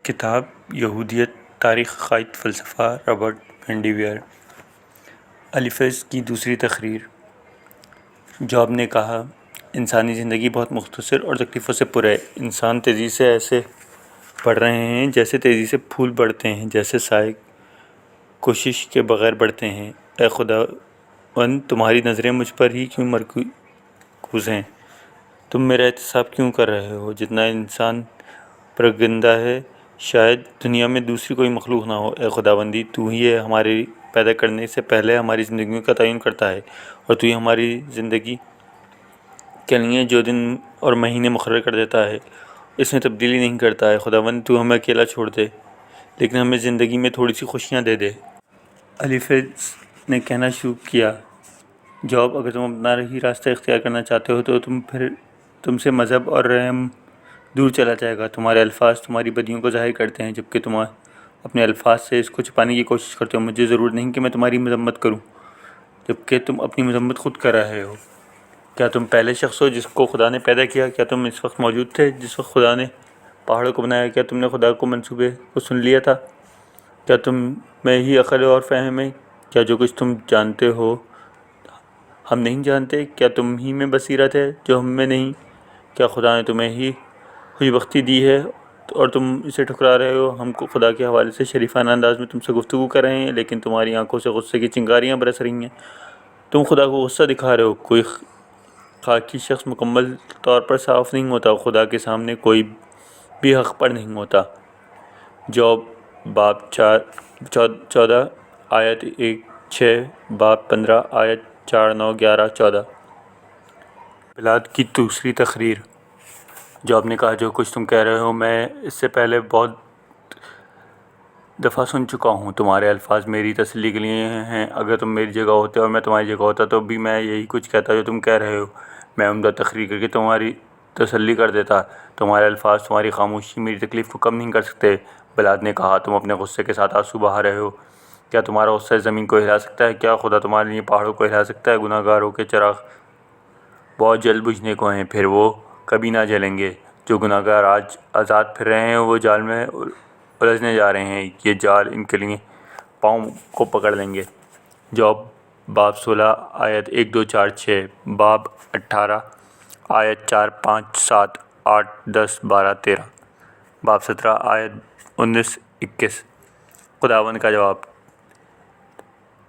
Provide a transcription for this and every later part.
کتاب یہودیت تاریخ عقائد فلسفہ رابرٹ بینڈیویر الفیض کی دوسری تقریر جاب نے کہا انسانی زندگی بہت مختصر اور تکلیفوں سے پر ہے۔ انسان تیزی سے ایسے بڑھ رہے ہیں جیسے تیزی سے پھول بڑھتے ہیں، جیسے سائے کوشش کے بغیر بڑھتے ہیں۔ اے خداوند، تمہاری نظریں مجھ پر ہی کیوں مرکوز ہیں؟ تم میرا احتساب کیوں کر رہے ہو؟ جتنا انسان پرگندہ ہے شاید دنیا میں دوسری کوئی مخلوق نہ ہو۔ اے خداوندی، تو ہی ہے ہمارے پیدا کرنے سے پہلے ہماری زندگیوں کا تعین کرتا ہے، اور تو ہی ہماری زندگی کے لیے جو دن اور مہینے مقرر کر دیتا ہے اس میں تبدیلی نہیں کرتا ہے۔ خداوند، تو ہمیں اکیلا چھوڑ دے لیکن ہمیں زندگی میں تھوڑی سی خوشیاں دے دے۔ الفیض نے کہنا شروع کیا، جاب، اگر تم اپنا ہی راستہ اختیار کرنا چاہتے ہو تو تم سے مذہب اور رحم دور چلا جائے گا۔ تمہارے الفاظ تمہاری بدیوں کو ظاہر کرتے ہیں، جبکہ تم اپنے الفاظ سے اس کو چھپانے کی کوشش کرتے ہو۔ مجھے ضرورت نہیں کہ میں تمہاری مذمت کروں، جبکہ تم اپنی مذمت خود کر رہے ہو۔ کیا تم پہلے شخص ہو جس کو خدا نے پیدا کیا؟ کیا تم اس وقت موجود تھے جس وقت خدا نے پہاڑوں کو بنایا؟ کیا تم نے خدا کے منصوبے کو سن لیا تھا؟ کیا تم میں ہی عقل اور فہم ہے؟ کیا جو کچھ تم جانتے ہو ہم نہیں جانتے؟ کیا تم ہی میں بصیرت ہے جو ہم میں نہیں؟ کیا خدا نے تمہیں ہی خوش بختی دی ہے اور تم اسے ٹھکرا رہے ہو؟ ہم کو خدا کے حوالے سے شریفانہ انداز میں تم سے گفتگو کر رہے ہیں، لیکن تمہاری آنکھوں سے غصے کی چنگاریاں برس رہی ہیں۔ تم خدا کو غصہ دکھا رہے ہو۔ کوئی خاکی شخص مکمل طور پر صاف نہیں ہوتا، خدا کے سامنے کوئی بھی حق پر نہیں ہوتا۔ جاب باب 14 آیت 1-6، باب 15 آیت 4-9-11-14۔ بلاد کی دوسری تقریر جاب نے کہا، جو کچھ تم کہہ رہے ہو میں اس سے پہلے بہت دفعہ سن چکا ہوں۔ تمہارے الفاظ میری تسلی کے لیے ہیں۔ اگر تم میری جگہ ہوتے اور میں تمہاری جگہ ہوتا تو بھی میں یہی کچھ کہتا جو تم کہہ رہے ہو۔ میں عمدہ تقریر کر کے تمہاری تسلی کر دیتا۔ تمہارے الفاظ، تمہاری خاموشی میری تکلیف کو کم نہیں کر سکتے۔ بلاد نے کہا، تم اپنے غصے کے ساتھ آنسو بہا رہے ہو۔ کیا تمہارا غصہ زمین کو ہلا سکتا ہے؟ کیا خدا تمہارے لیے پہاڑوں کو ہلا سکتا ہے؟ گناہ گاروں کے چراغ بہت جلد بجھنے کو ہیں، پھر وہ کبھی نہ جلیں گے۔ جو گناہ گار آج آزاد پھر رہے ہیں وہ جال میں الجھنے جا رہے ہیں، یہ جال ان کے لیے پاؤں کو پکڑ لیں گے۔ جاب باب 16 آیت 1-2-4-6، باب 18 آیت 4-5-7-8-10-12-13، باب 17 آیت 19-21۔ خداوند کا جواب۔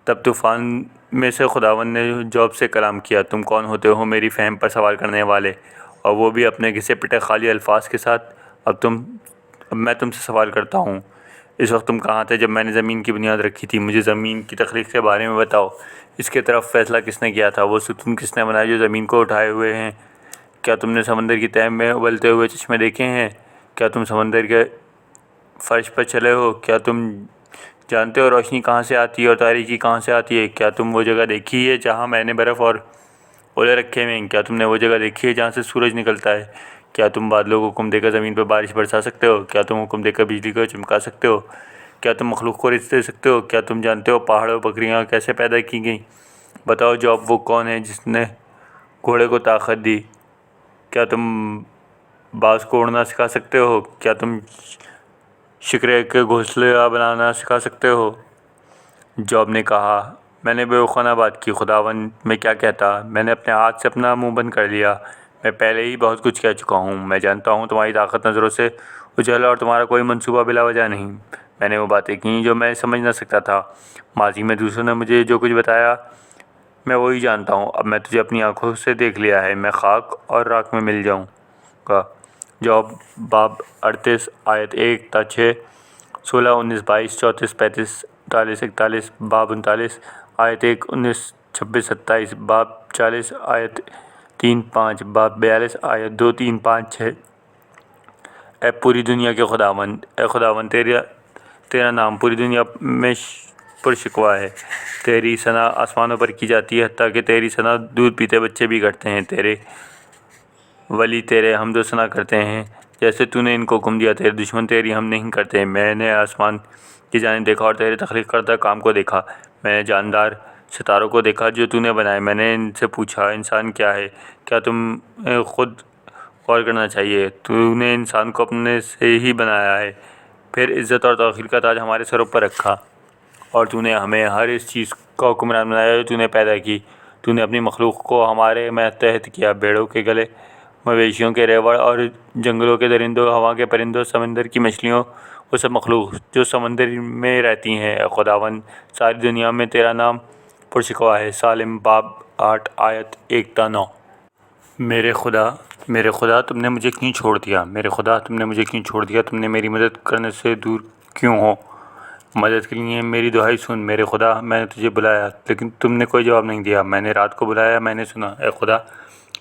تب طوفان میں سے خداوند نے جاب سے کلام کیا، تم کون ہوتے ہو میری فہم پر سوال کرنے والے، اور وہ بھی اپنے گھسے پٹے خالی الفاظ کے ساتھ؟ اب میں تم سے سوال کرتا ہوں، اس وقت تم کہاں تھے جب میں نے زمین کی بنیاد رکھی تھی؟ مجھے زمین کی تخلیق کے بارے میں بتاؤ۔ اس کے طرف فیصلہ کس نے کیا تھا؟ وہ ستون کس نے بنائے جو زمین کو اٹھائے ہوئے ہیں؟ کیا تم نے سمندر کی تہہ میں ابلتے ہوئے چشمے دیکھے ہیں؟ کیا تم سمندر کے فرش پر چلے ہو؟ کیا تم جانتے ہو روشنی کہاں سے آتی ہے اور تاریکی کہاں سے آتی ہے؟ کیا تم وہ جگہ دیکھی ہے جہاں میں نے برف اور اولے رکھے ہوئے ہیں؟ کیا تم نے وہ جگہ دیکھی ہے جہاں سے سورج نکلتا ہے؟ کیا تم بادلوں کو حکم دے کر زمین پر بارش برسا سکتے ہو؟ کیا تم حکم دے کر بجلی کو چمکا سکتے ہو؟ کیا تم مخلوق کو رزق دے سکتے ہو؟ کیا تم جانتے ہو پہاڑ اور بکریاں کیسے پیدا کی گئیں؟ بتاؤ جاب، وہ کون ہے جس نے گھوڑے کو طاقت دی؟ کیا تم باز کو اڑنا سکھا سکتے ہو؟ کیا تم شکرے کے گھونسلے بنانا سکھا سکتے ہو؟ جاب نے کہا، میں نے بیوقوفانہ بات کی۔ خداوند، میں کیا کہتا؟ میں نے اپنے ہاتھ سے اپنا منہ بند کر لیا۔ میں پہلے ہی بہت کچھ کہہ چکا ہوں۔ میں جانتا ہوں تمہاری طاقت نظروں سے اجل اور تمہارا کوئی منصوبہ بلا وجہ نہیں۔ میں نے وہ باتیں کیں جو میں سمجھ نہ سکتا تھا۔ ماضی میں دوسروں نے مجھے جو کچھ بتایا میں وہی جانتا ہوں۔ اب میں تجھے اپنی آنکھوں سے دیکھ لیا ہے، میں خاک اور راکھ میں مل جاؤں گا۔ جاب باب 38 آیت 1-6، 16، 19، 22، 34، 35، 39، 41، باب 39 آیت 1، 19، 26، 27، باب 40 آیت 3-5، باب 42 آیت 2-3-5-6۔ اے پوری دنیا کے خداوند، اے خداوند، تیرا نام پوری دنیا میں پرشکوہ ہے۔ تیری ثنا آسمانوں پر کی جاتی ہے، حتیٰ کہ تیری ثنا دودھ پیتے بچے بھی کرتے ہیں۔ تیرے ولی تیرے حمد و ثنا کرتے ہیں جیسے تو نے ان کو حکم دیا۔ تیرے دشمن تیری حمد نہیں کرتے۔ میں نے آسمان کی جانب دیکھا اور تیرے تخلیق کردہ کام کو دیکھا۔ میں نے جاندار ستاروں کو دیکھا جو تو نے بنائے۔ میں نے ان سے پوچھا، انسان کیا ہے؟ کیا تمہیں خود غور کرنا چاہیے؟ تو نے انسان کو اپنے سے ہی بنایا ہے، پھر عزت اور توقیر کا تاج ہمارے سروں پر رکھا، اور تو نے ہمیں ہر اس چیز کا حکمران بنایا جو تو نے پیدا کی۔ تو نے اپنی مخلوق کو ہمارے ماتحت کیا، بھیڑوں کے گلے، مویشیوں کے ریوڑ اور جنگلوں کے درندوں، ہوا کے پرندوں، سمندر کی مچھلیوں، وہ سب مخلوق جو سمندر میں رہتی ہیں۔ اے خداوند، ساری دنیا میں تیرا نام پرشکوہ ہے۔ سالم باب 8 آیت 1 تا 9۔ میرے خدا تم نے مجھے کیوں چھوڑ دیا؟ میرے خدا تم نے مجھے کیوں چھوڑ دیا؟ تم نے میری مدد کرنے سے دور کیوں ہو؟ مدد کے لیے میری دعائی سن میرے خدا۔ میں نے تجھے بلایا لیکن تم نے کوئی جواب نہیں دیا۔ میں نے رات کو بلایا، میں نے سنا۔ اے خدا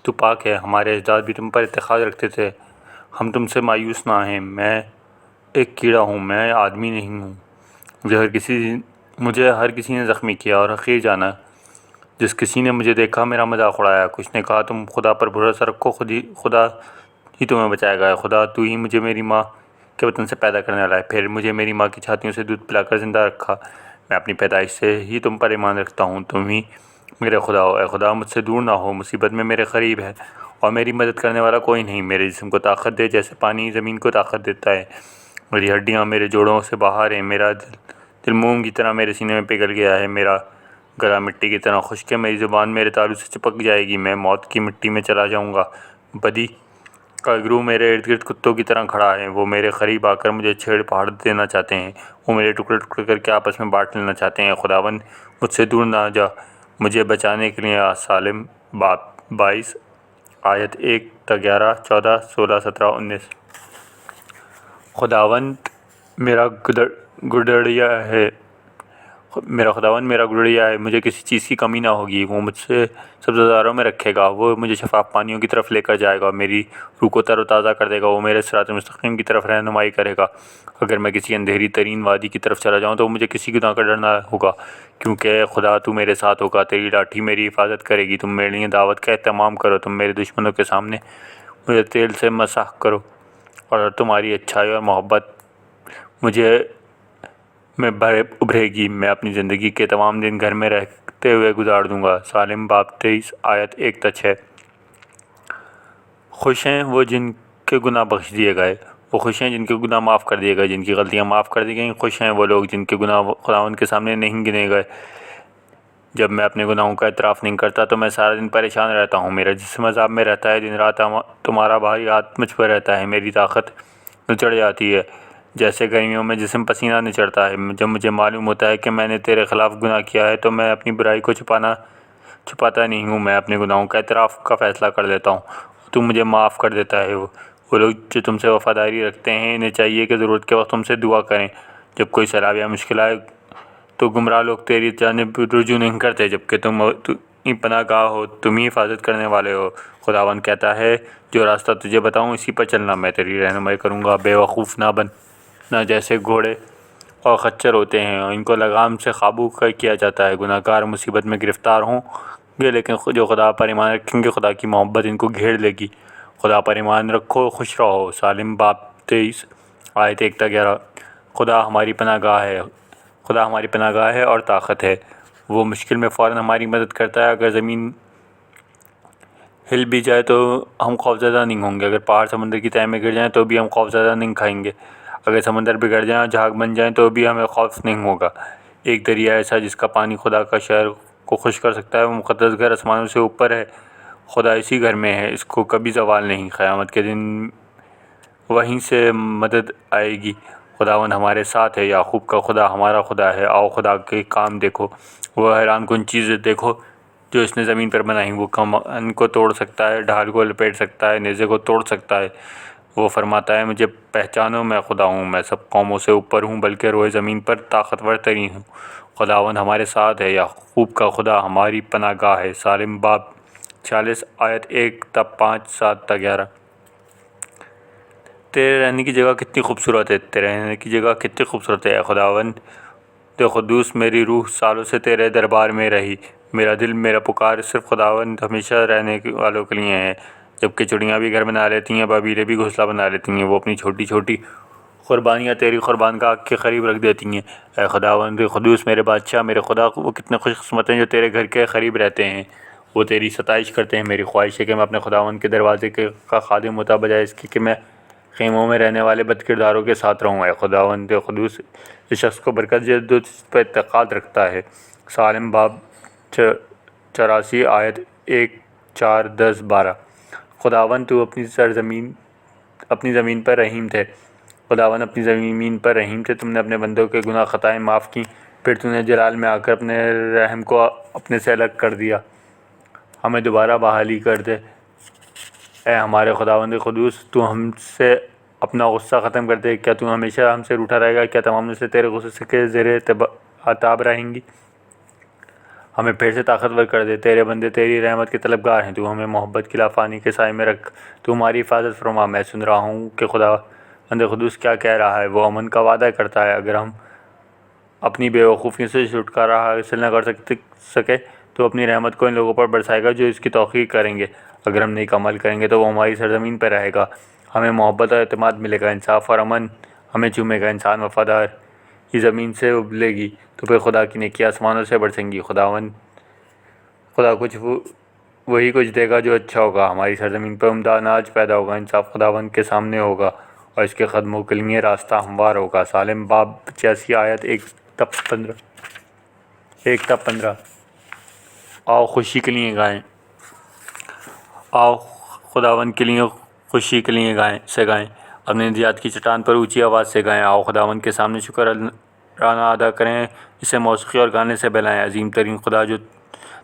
تو پاک ہے، ہمارے اجداد بھی تم پر اعتقاد رکھتے تھے، ہم تم سے مایوس نہ ہیں۔ میں ایک کیڑا ہوں، میں آدمی نہیں ہوں۔ مجھے ہر کسی نے زخمی کیا اور حقیر جانا۔ جس کسی نے مجھے دیکھا میرا مذاق اڑایا۔ کچھ نے کہا تم خدا پر بھروسہ رکھو، خدا ہی تمہیں بچائے گا۔ اے خدا تو ہی مجھے میری ماں کے بطن سے پیدا کرنے والا ہے، پھر مجھے میری ماں کی چھاتیوں سے دودھ پلا کر زندہ رکھا۔ میں اپنی پیدائش سے ہی تم پر ایمان رکھتا ہوں، تم ہی میرے خدا ہو۔ اے خدا مجھ سے دور نہ ہو، مصیبت میں میرے قریب ہے اور میری مدد کرنے والا کوئی نہیں۔ میرے جسم کو طاقت دے جیسے پانی زمین کو طاقت دیتا ہے۔ میری ہڈیاں میرے جوڑوں سے باہر ہیں، میرا دل موم کی طرح میرے سینے میں پگھل گیا ہے، میرا گلا مٹی کی طرح خشک ہے، میری زبان میرے تالو سے چپک جائے گی، میں موت کی مٹی میں چلا جاؤں گا۔ بدی کا گروہ میرے ارد گرد کتوں کی طرح کھڑا ہے، وہ میرے قریب آ کر مجھے چھیڑ پھاڑ دینا چاہتے ہیں، وہ میرے ٹکڑے ٹکڑے کر کے آپس میں بانٹ لینا چاہتے ہیں۔ خداوند مجھ سے دور نہ جا، مجھے بچانے کے لیے آ۔ سالم باب 22 آیت 1 تا 11، 14، 16، 17، 19۔ خداوند میرا گڈڑیا ہے، مجھے کسی چیز کی کمی نہ ہوگی۔ وہ مجھ سے سبززاروں میں رکھے گا، وہ مجھے شفاف پانیوں کی طرف لے کر جائے گا، میری روح کو تر و تازہ کر دے گا، وہ میرے صراط مستقیم کی طرف رہنمائی کرے گا۔ اگر میں کسی اندھیری ترین وادی کی طرف چلا جاؤں تو مجھے کسی گناہ کا ڈر نہ ہوگا، کیونکہ اے خدا تو میرے ساتھ ہوگا، تیری لاٹھی میری حفاظت کرے گی۔ تم میرے لیے دعوت کا اہتمام کرو، تم میرے دشمنوں کے سامنے مجھے تیل سے مسح کرو، اور تمہاری اچھائی اور محبت مجھے میں ابھرے گی۔ میں اپنی زندگی کے تمام دن گھر میں رہتے ہوئے گزار دوں گا۔ سالم باب 23 آیت 1 تا 6۔ خوش ہیں وہ جن کے گناہ بخش دیے گئے، وہ خوش ہیں جن کے گناہ معاف کر دیے گئے، جن کی غلطیاں معاف کر دی گئیں۔ خوش ہیں وہ لوگ جن کے گناہ خداوند کے سامنے نہیں گنے گئے۔ جب میں اپنے گناہوں کا اعتراف نہیں کرتا تو میں سارا دن پریشان رہتا ہوں، میرا جسم عذاب میں رہتا ہے، دن رات تمہارا بھاری ہاتھ مجھ پر رہتا ہے، میری طاقت نچڑ جاتی ہے جیسے گرمیوں میں جسم پسینہ نچڑتا ہے۔ جب مجھے معلوم ہوتا ہے کہ میں نے تیرے خلاف گناہ کیا ہے تو میں اپنی برائی کو چھپاتا نہیں ہوں، میں اپنے گناہوں کا اعتراف کا فیصلہ کر لیتا ہوں، تو مجھے معاف کر دیتا ہے۔ وہ لوگ جو تم سے وفاداری رکھتے ہیں انہیں چاہیے کہ ضرورت کے وقت تم سے دعا کریں۔ جب کوئی سیلاب یا مشکل آئے تو گمراہ لوگ تیری جانب رجوع نہیں کرتے، جبکہ تم ہی پناہ گاہ ہو، تم ہی حفاظت کرنے والے ہو۔ خداوند کہتا ہے جو راستہ تجھے بتاؤں اسی پر چلنا، میں تیری رہنمائی کروں گا۔ بے وقوف نہ بننا جیسے گھوڑے اور خچر ہوتے ہیں، ان کو لگام سے قابو کیا جاتا ہے۔ گناہ گار مصیبت میں گرفتار ہوں گے لیکن جو خدا پر ایمان رکھیں گے خدا کی محبت ان کو گھیر لے گی۔ خدا پر ایمان رکھو، خوش رہو۔ سالم باب 23 آیت 1 تا 11۔ خدا ہماری پناہ گاہ ہے اور طاقت ہے، وہ مشکل میں فوراً ہماری مدد کرتا ہے۔ اگر زمین ہل بھی جائے تو ہم خوفزدہ نہیں ہوں گے، اگر پہاڑ سمندر کی تہہ میں گر جائیں تو بھی ہم خوفزدہ نہیں کھائیں گے، اگر سمندر بگڑ جائیں اور جھاگ بن جائیں تو بھی ہمیں خوف نہیں ہوگا۔ ایک دریا ایسا جس کا پانی خدا کا شہر کو خشک کر سکتا ہے، وہ مقدس گھر آسمانوں سے اوپر ہے، خدا اسی گھر میں ہے، اس کو کبھی زوال نہیں۔ قیامت کے دن وہیں سے مدد آئے گی۔ خداوند ہمارے ساتھ ہے، یعقوب کا خدا ہمارا خدا ہے۔ آؤ خدا کے کام دیکھو، وہ حیران کن چیزیں دیکھو جو اس نے زمین پر بنائی۔ وہ کمان کو توڑ سکتا ہے، ڈھال کو لپیٹ سکتا ہے، نیزے کو توڑ سکتا ہے۔ وہ فرماتا ہے مجھے پہچانو، میں خدا ہوں، میں سب قوموں سے اوپر ہوں، بلکہ روئے زمین پر طاقتور ترین ہوں۔ خداوند ہمارے ساتھ ہے، یعقوب کا خدا ہماری پناہ گاہ ہے۔ سالم باب 46 آیت 1 تا 5، 7 تا 11۔ تیرے رہنے کی جگہ کتنی خوبصورت ہے، تیرے رہنے کی جگہ کتنی خوبصورت ہے۔ اے خداوند قدوس، میری روح سالوں سے تیرے دربار میں رہی، میرا دل، میرا پکار صرف خداوند ہمیشہ رہنے والوں کے لیے ہے۔ جبکہ چڑیاں بھی گھر بنا لیتی ہیں، ببیلے بھی گھونسلہ بنا لیتی ہیں، وہ اپنی چھوٹی چھوٹی قربانیاں تیری قربان گاہ کے قریب رکھ دیتی ہیں۔ اے خداوند قدوس، میرے بادشاہ، میرے خدا، وہ کتنے خوش قسمت ہیں جو تیرے گھر کے قریب رہتے ہیں، وہ تیری ستائش کرتے ہیں۔ میری خواہش ہے کہ میں اپنے خداوند کے دروازے کا خادم ہوتا، بجائے اس کے کہ میں خیموں میں رہنے والے بد کرداروں کے ساتھ رہوں۔ اے خداوند قدوس، اس شخص کو برکت جو تجھ پر اعتقاد رکھتا ہے۔ سالم باب 84 آیت 1، 4، 10، 12۔ خداوند تو اپنی زمین پر رحیم تھے۔ خداوند اپنی زمین پر رحیم تھے، تم نے اپنے بندوں کے گناہ خطائیں معاف کیں، پھر تم نے جلال میں آ کر اپنے رحم کو اپنے سے الگ کر دیا۔ ہمیں دوبارہ بحالی کر دے اے ہمارے خداوند قدوس، تو ہم سے اپنا غصہ ختم کر دے۔ کیا تو ہمیشہ ہم سے روٹھا رہے گا؟ کیا تمام نسلیں تیرے غصے کے زیر عتاب رہیں گی؟ ہمیں پھر سے طاقتور کر دے، تیرے بندے تیری رحمت کے طلبگار ہیں۔ تو ہمیں محبت کی لافانی کے سائے میں رکھ، تو ہماری حفاظت فرما۔ میں سن رہا ہوں کہ خداوند قدوس کیا کہہ رہا ہے، وہ امن کا وعدہ کرتا ہے۔ اگر ہم اپنی بے وقوفیوں سے چھٹکارا حاصل نہ کر سکے تو اپنی رحمت کو ان لوگوں پر برسائے گا جو اس کی توقیر کریں گے۔ اگر ہم نیک عمل کریں گے تو وہ ہماری سرزمین پر رہے گا، ہمیں محبت اور اعتماد ملے گا، انصاف اور امن ہمیں چومے گا۔ انسان وفادار یہ زمین سے ابلے گی تو پھر خدا کی نیکی آسمانوں سے برسیں گی۔ خدا وہی کچھ دے گا جو اچھا ہوگا، ہماری سرزمین پر عمدہ اناج پیدا ہوگا، انصاف خداوند کے سامنے ہوگا اور اس کے قدموں کے لیے راستہ ہموار ہوگا۔ سالم باب 85 آیت 1 تا 15۔ آؤ خوشی کے لیے گائیں، آؤ خداوند کے لیے خوشی کے لیے گائیں، اپنے نجات کی چٹان پر اونچی آواز سے گائیں۔ آؤ خداوند کے سامنے شکرانہ ادا کریں، اسے موسیقی اور گانے سے بہلائیں۔ عظیم ترین خدا جو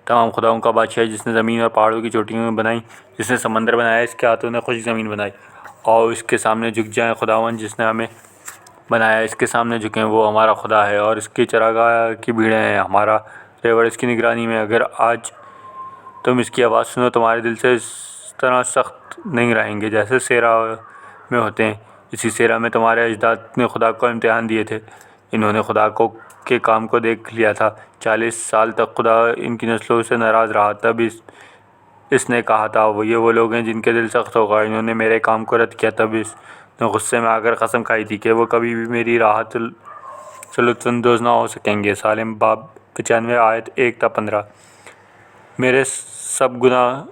تمام خداؤں کا بادشاہ ہے، جس نے زمین اور پہاڑوں کی چوٹیاں بنائیں، جس نے سمندر بنایا، اس کے ہاتھوں نے خشک زمین بنائی۔ آؤ اس کے سامنے جھک جائیں، خداوند جس نے ہمیں بنایا اس کے سامنے جھکیں۔ وہ ہمارا خدا ہے اور اس کی چراگاہ کی بھیڑیں ہیں، ہمارا ریوڑ اس کی نگرانی میں۔ اگر آج تم اس کی آواز سنو، تمہارے دل سے اس طرح سخت نہیں رہیں گے جیسے سیرا میں ہوتے ہیں۔ اسی سیرا میں تمہارے اجداد نے خدا کو امتحان دیے تھے، انہوں نے خدا کے کام کو دیکھ لیا تھا۔ 40 سال تک خدا ان کی نسلوں سے ناراض رہا، تب اس نے کہا تھا یہ وہ لوگ ہیں جن کے دل سخت ہوگا، انہوں نے میرے کام کو رد کیا۔ تب اس نے غصے میں آ کر قسم کھائی تھی کہ وہ کبھی بھی میری راحت سے لطف اندوز نہ ہو سکیں گے۔ سالم باب 95 آیت 1 تا 15۔ میرے سب گناہ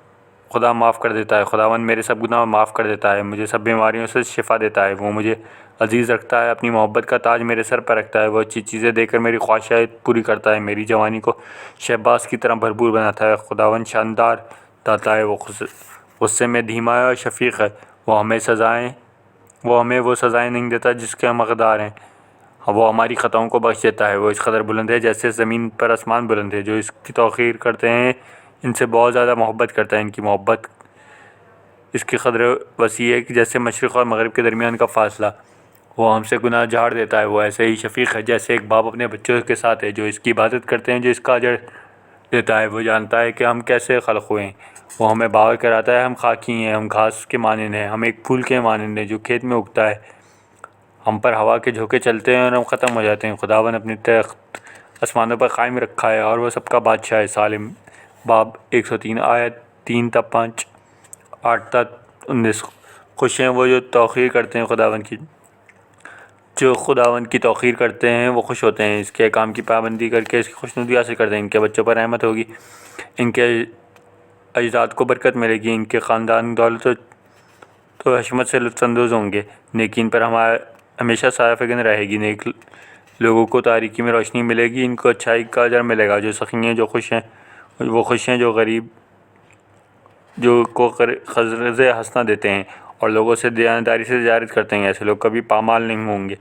خدا معاف کر دیتا ہے، خداوند میرے سب گناہ معاف کر دیتا ہے، مجھے سب بیماریوں سے شفا دیتا ہے۔ وہ مجھے عزیز رکھتا ہے، اپنی محبت کا تاج میرے سر پر رکھتا ہے۔ وہ اچھی چیزیں دے کر میری خواہشات پوری کرتا ہے، میری جوانی کو شہباز کی طرح بھرپور بناتا ہے۔ خداوند شاندار داتا ہے، وہ غصے میں دھیما ہے اور شفیق ہے۔ وہ ہمیں وہ سزائیں نہیں دیتا جس کے ہم حقدار ہیں، وہ ہماری خطاؤں کو بخش دیتا ہے۔ وہ اس قدر بلند ہے جیسے زمین پر آسمان بلند ہے، جو اس کی توقیر کرتے ہیں ان سے بہت زیادہ محبت کرتا ہے۔ ان کی محبت اس کی قدر وسیع ہے جیسے مشرق اور مغرب کے درمیان کا فاصلہ۔ وہ ہم سے گناہ جھاڑ دیتا ہے، وہ ایسے ہی شفیق ہے جیسے ایک باپ اپنے بچوں کے ساتھ ہے، جو اس کی عبادت کرتے ہیں، جو اس کا اجر دیتا ہے۔ وہ جانتا ہے کہ ہم کیسے خلق ہوئے ہیں، وہ ہمیں باور کراتا ہے۔ ہم خاکی ہیں، ہم گھاس کے مانند ہیں، ہم ایک پھول کے مانند ہیں جو کھیت میں اگتا ہے۔ ہم پر ہوا کے جھونکے چلتے ہیں اور ہم ختم ہو جاتے ہیں۔ خداوند اپنی تخت آسمانوں پر قائم رکھا ہے اور وہ سب کا بادشاہ ہے۔ سالم باب 103 آیت 3 تا 5، 8 تا 19۔ خوش ہیں وہ جو توقیر کرتے ہیں خداوند کی، جو خداوند کی توقیر کرتے ہیں وہ خوش ہوتے ہیں، اس کے احکام کی پابندی کر کے اس کی خوشنودی حاصل کرتے ہیں۔ ان کے بچوں پر رحمت ہوگی، ان کے اجداد کو برکت ملے گی، ان کے خاندان دولت تو حشمت سے لطف اندوز ہوں گے۔ نیکی ان پر ہمیشہ سایہ فگن رہے گی، نیک لوگوں کو تاریکی میں روشنی ملے گی، ان کو اچھائی کا اجر ملے گا۔ جو سخی ہیں وہ خوش ہیں، جو غریب جو کو قرض حسنہ دیتے ہیں اور لوگوں سے دیانتداری سے تجارت کرتے ہیں، ایسے لوگ کبھی پامال نہیں ہوں گے،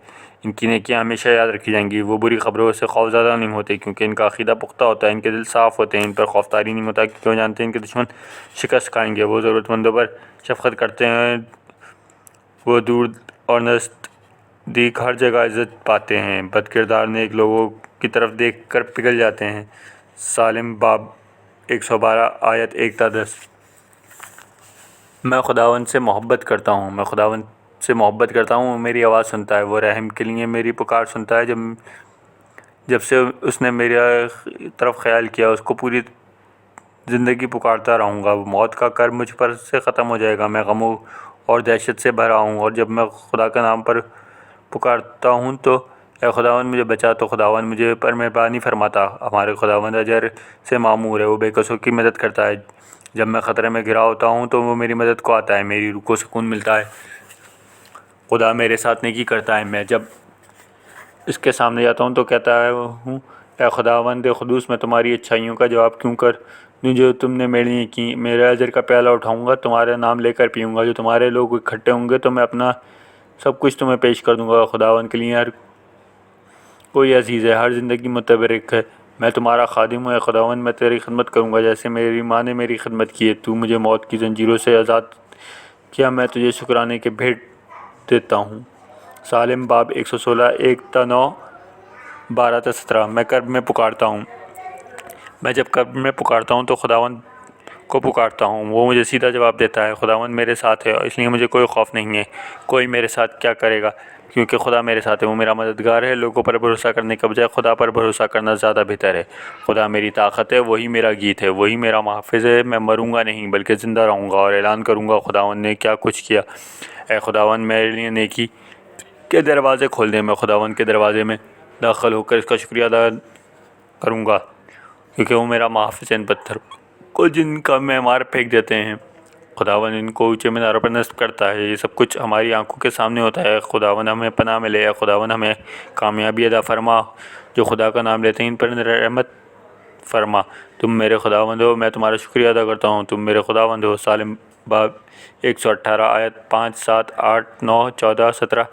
ان کی نیکیاں ہمیشہ یاد رکھی جائیں گی۔ وہ بری خبروں سے خوفزدہ نہیں ہوتے کیونکہ ان کا عقیدہ پختہ ہوتا ہے، ان کے دل صاف ہوتے ہیں، ان پر خوف طاری نہیں ہوتا کیونکہ وہ جانتے ہیں ان کے دشمن شکست کھائیں گے۔ وہ ضرورت مندوں پر شفقت کرتے ہیں، وہ دور اور نزدیک ہر جگہ عزت پاتے ہیں۔ بد کردار نیک لوگوں کی طرف دیکھ کر پگھل جاتے ہیں۔ سالم باب 112 آیت 1 تا 10۔ میں خداوند سے محبت کرتا ہوں، وہ میری آواز سنتا ہے، وہ رحم کے لیے میری پکار سنتا ہے۔ جب سے اس نے میری طرف خیال کیا، اس کو پوری زندگی پکارتا رہوں گا۔ موت کا کرب مجھ پر سے ختم ہو جائے گا، میں غموں اور دہشت سے بھرا ہوں، اور جب میں خدا کا نام پر پکارتا ہوں تو اے خداوند مجھے بچا، تو خداوند مجھے پر مہربانی فرماتا۔ ہمارے خداوند اجر سے معمور ہے، وہ بے کسوں کی مدد کرتا ہے۔ جب میں خطرے میں گھرا ہوتا ہوں تو وہ میری مدد کو آتا ہے، میری روح کو سکون ملتا ہے۔ خدا میرے ساتھ نیکی کرتا ہے، میں جب اس کے سامنے جاتا ہوں تو کہتا ہوں اے خداوند قدوس، میں تمہاری اچھائیوں کا جواب کیوں کر دوں جو تم نے میرے لیے کی؟ میرے اجر کا پیالہ اٹھاؤں گا، تمہارا نام لے کر پیوں گا۔ جو تمہارے لوگ اکٹھے ہوں گے تو میں اپنا سب کچھ تمہیں پیش کر دوں گا۔ خداوند کے لیے ہر کوئی عزیز ہے، ہر زندگی متبرک ہے۔ میں تمہارا خادم ہوں، اے خداوند، میں تیری خدمت کروں گا جیسے میری ماں نے میری خدمت کی ہے۔ تو مجھے موت کی زنجیروں سے آزاد کیا، میں تجھے شکرانے کے بھیٹ دیتا ہوں۔ سالم باب 116 1 تا 9 12 تا 17۔ میں کرب میں پکارتا ہوں، میں جب کرب میں پکارتا ہوں تو خداوند کو پکارتا ہوں، وہ مجھے سیدھا جواب دیتا ہے۔ خداوند میرے ساتھ ہے، اس لیے مجھے کوئی خوف نہیں ہے۔ کوئی میرے ساتھ کیا کرے گا؟ کیونکہ خدا میرے ساتھ ہے، وہ میرا مددگار ہے۔ لوگوں پر بھروسہ کرنے کے بجائے خدا پر بھروسہ کرنا زیادہ بہتر ہے۔ خدا میری طاقت ہے، وہی میرا گیت ہے، وہی میرا محافظ ہے۔ میں مروں گا نہیں بلکہ زندہ رہوں گا اور اعلان کروں گا خداوند نے کیا کچھ کیا۔ اے خداوند میرے لیے نیکی کے دروازے کھول دے۔ میں خداوند کے دروازے میں داخل ہو کر اس کا شکریہ ادا کروں گا، کیونکہ وہ میرا محافظ ہے۔ ان پتھر کو جن کا معمار پھینک دیتے ہیں، خداوند ان کو اونچے میناروں پر نصب کرتا ہے۔ یہ سب کچھ ہماری آنکھوں کے سامنے ہوتا ہے۔ خداوند ہمیں پناہ ملے، اے خداوند ہمیں کامیابی عطا فرما۔ جو خدا کا نام لیتے ہیں ان پر رحمت فرما۔ تم میرے خداوند ہو، میں تمہارا شکریہ ادا کرتا ہوں، تم میرے خداوند ہو۔ سالم باب 118 آیت 5 7 8 9 14 17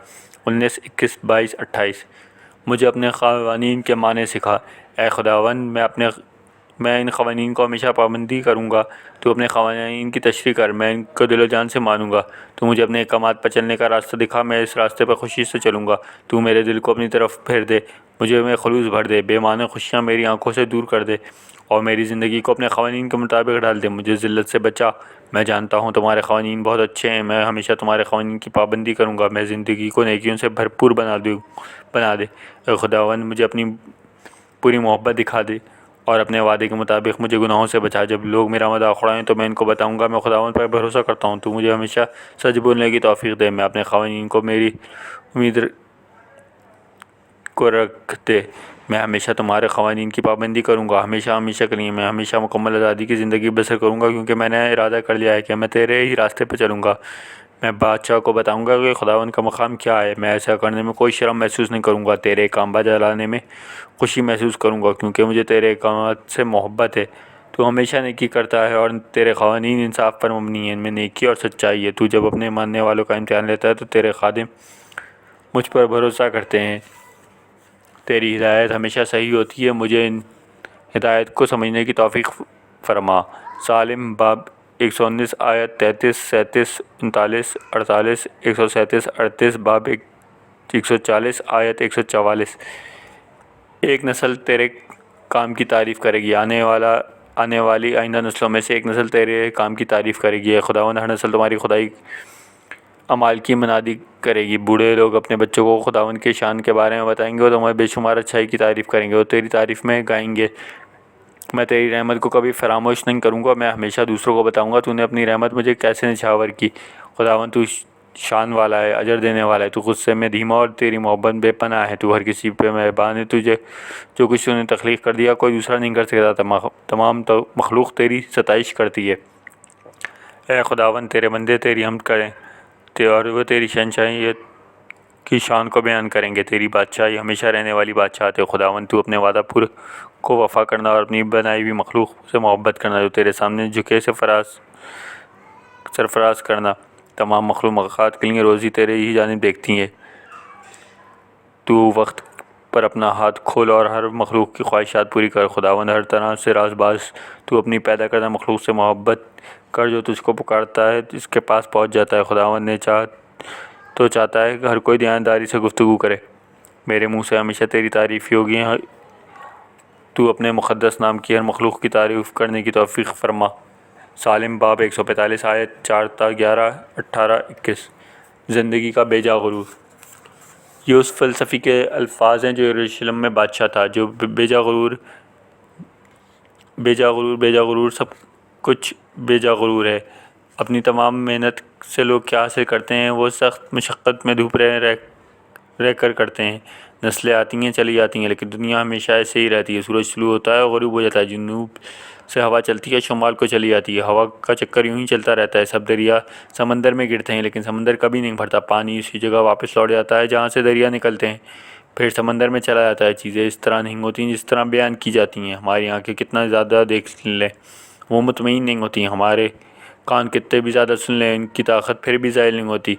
19 21 22 28۔ مجھے اپنے قوانین کے معنی سکھا، اے خداوند، میں ان قوانین کو ہمیشہ پابندی کروں گا۔ تو اپنے قوانین کی تشریح کر، میں ان کو دل و جان سے مانوں گا۔ تو مجھے اپنے احکامات پر چلنے کا راستہ دکھا، میں اس راستے پر خوشی سے چلوں گا۔ تو میرے دل کو اپنی طرف پھیر دے، مجھے میں خلوص بھر دے، بے معنی خوشیاں میری آنکھوں سے دور کر دے اور میری زندگی کو اپنے قوانین کے مطابق ڈال دے۔ مجھے ذلت سے بچا، میں جانتا ہوں تمہارے قوانین بہت اچھے ہیں۔ میں ہمیشہ تمہارے قوانین کی پابندی کروں گا۔ میں زندگی کو نیکیوں سے بھرپور بنا دے۔ اے خداوند مجھے اپنی پوری محبت دکھا دے اور اپنے وعدے کے مطابق مجھے گناہوں سے بچا۔ جب لوگ میرا مذاق اڑائیں تو میں ان کو بتاؤں گا میں خداوند پر بھروسہ کرتا ہوں۔ تو مجھے ہمیشہ سچ بولنے کی توفیق دے، میں اپنے قوانین کو میری امید کو رکھ دے۔ میں ہمیشہ تمہارے قوانین کی پابندی کروں گا، ہمیشہ ہمیشہ کے لیے۔ میں ہمیشہ مکمل آزادی کی زندگی بسر کروں گا، کیونکہ میں نے ارادہ کر لیا ہے کہ میں تیرے ہی راستے پہ چلوں گا۔ میں بادشاہ کو بتاؤں گا کہ خداوند کا مقام کیا ہے۔ میں ایسا کرنے میں کوئی شرم محسوس نہیں کروں گا، تیرے احکام بجا لانے میں خوشی محسوس کروں گا، کیونکہ مجھے تیرے احکامات سے محبت ہے۔ تو ہمیشہ نیکی کرتا ہے اور تیرے قوانین انصاف پر مبنی ہیں، ان میں نیکی اور سچائی ہے۔ تو جب اپنے ماننے والوں کا امتحان لیتا ہے تو تیرے خادم مجھ پر بھروسہ کرتے ہیں۔ تیری ہدایت ہمیشہ صحیح ہوتی ہے، مجھے ان ہدایت کو سمجھنے کی توفیق فرما۔ سالم باب 119 آیت 33 37 39 48 137 38 باب 140 آیت 144۔ ایک نسل تیرے کام کی تعریف کرے گی، آنے والی آئندہ نسلوں میں سے ایک نسل تیرے کام کی تعریف کرے گی۔ اے خداوند ہر نسل تمہاری خدائی اعمال کی منادی کرے گی۔ بوڑھے لوگ اپنے بچوں کو خداوند کی شان کے بارے میں بتائیں گے اور تمہیں بے شمار اچھائی کی تعریف کریں گے اور تیری تعریف میں گائیں گے۔ میں تیری رحمت کو کبھی فراموش نہیں کروں گا، میں ہمیشہ دوسروں کو بتاؤں گا تو نے اپنی رحمت مجھے کیسے نچھاور کی۔ خداوند تو شان والا ہے، اجر دینے والا ہے، تو غصے میں دھیما اور تیری محبت بے پناہ ہے۔ تو ہر کسی پہ مہربان ہے، تجھے جو کچھ تو نے تخلیق کر دیا کوئی دوسرا نہیں کر سکتا۔ تمام مخلوق تیری ستائش کرتی ہے۔ اے خداوند تیرے بندے تیری حمد کریں اور وہ تیری شہنشاہیت کی شان کو بیان کریں گے۔ تیری بادشاہی ہمیشہ رہنے والی بادشاہت ہے۔ خداوند تو اپنے وعدہ پور کو وفا کرنا اور اپنی بنائی ہوئی مخلوق سے محبت کرنا، جو تیرے سامنے جھکے سے سرفراز کرنا۔ تمام مخلوقات کے لیے روزی تیرے ہی جانب دیکھتی ہے۔ تو وقت پر اپنا ہاتھ کھول اور ہر مخلوق کی خواہشات پوری کر۔ خداوند ہر طرح سے راز باز، تو اپنی پیدا کردہ مخلوق سے محبت کر، جو تجھ کو پکارتا ہے اس کے پاس پہنچ جاتا ہے۔ خداوند نے چاہتا ہے کہ ہر کوئی دیانتداری سے گفتگو کرے، میرے منہ سے ہمیشہ تیری تعریف ہی ہوگی۔ تو اپنے مقدس نام کی ہر مخلوق کی تعریف کرنے کی توفیق فرما۔ سالم باب 145 آیت 4 تا 11 18 21۔ زندگی کا بیجا غرور۔ یہ اس فلسفی کے الفاظ ہیں جو یروشلم میں بادشاہ تھا، جو بیجا غرور سب کچھ بیجا غرور ہے۔ اپنی تمام محنت سے لوگ کیا حاصل کرتے ہیں؟ وہ سخت مشقت میں دھوپ رہ رہ کر کرتے ہیں۔ نسلیں آتی ہیں چلی جاتی ہیں، لیکن دنیا ہمیشہ ایسے ہی رہتی ہے۔ سورج طلوع ہوتا ہے اور غروب ہو جاتا ہے، جنوب سے ہوا چلتی ہے، شمال کو چلی جاتی ہے۔ ہوا کا چکر یوں ہی چلتا رہتا ہے۔ سب دریا سمندر میں گرتے ہیں، لیکن سمندر کبھی نہیں بھرتا۔ پانی اسی جگہ واپس لوٹ جاتا ہے جہاں سے دریا نکلتے ہیں، پھر سمندر میں چلا جاتا ہے۔ چیزیں اس طرح نہیں ہوتی جس طرح بیان کی جاتی ہیں۔ ہماری آنکھیں کتنا زیادہ دیکھ لیں، وہ مطمئن نہیں ہوتی۔ ہمارے کان کتنے بھی زیادہ سن لیں، ان کی طاقت پھر بھی زائل نہیں ہوتی۔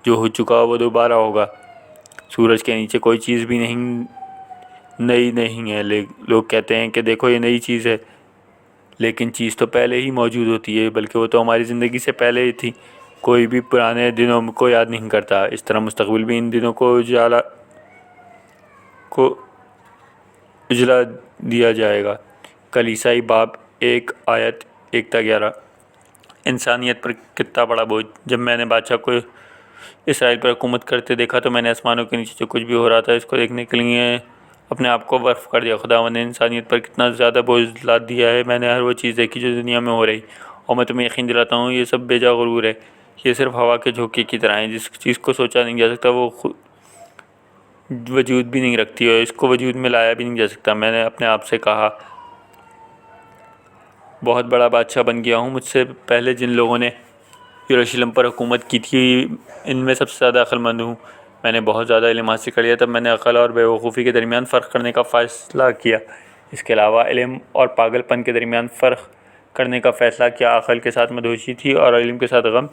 جو ہو چکا وہ دوبارہ ہوگا۔ سورج کے نیچے کوئی چیز بھی نئی نہیں ہے۔ لوگ کہتے ہیں کہ دیکھو یہ نئی چیز ہے، لیکن چیز تو پہلے ہی موجود ہوتی ہے، بلکہ وہ تو ہماری زندگی سے پہلے ہی تھی۔ کوئی بھی پرانے دنوں کو یاد نہیں کرتا، اس طرح مستقبل بھی ان دنوں کو اجلا دیا جائے گا۔ کلیسائی باب 1 آیت 1 تا 11۔ انسانیت پر کتنا بڑا بوجھ۔ جب میں نے بادشاہ کو اسرائیل پر حکومت کرتے دیکھا تو میں نے آسمانوں کے نیچے جو کچھ بھی ہو رہا تھا اس کو دیکھنے کے لیے اپنے آپ کو وقف کر دیا۔ خداوند نے انسانیت پر کتنا زیادہ بوجھ لاد دیا ہے۔ میں نے ہر وہ چیز دیکھی جو دنیا میں ہو رہی، اور میں تمہیں یقین دلاتا ہوں یہ سب بے جا غرور ہے۔ یہ صرف ہوا کے جھونکے کی طرح ہیں۔ جس چیز کو سوچا نہیں جا سکتا وہ وجود بھی نہیں رکھتی، اور اس کو وجود میں لایا بھی نہیں جا سکتا۔ میں نے اپنے آپ سے کہا بہت بڑا بادشاہ بن گیا ہوں۔ مجھ سے پہلے جن لوگوں نے یروشلم پر حکومت کی تھی ان میں سب سے زیادہ عقل مند ہوں۔ میں نے بہت زیادہ علم حاصل کر لیا۔ تب میں نے عقل اور بیوقوفی کے درمیان فرق کرنے کا فیصلہ کیا۔ اس کے علاوہ علم اور پاگل پن کے درمیان فرق کرنے کا فیصلہ کیا۔ عقل کے ساتھ مدہوشی تھی اور علم کے ساتھ غم۔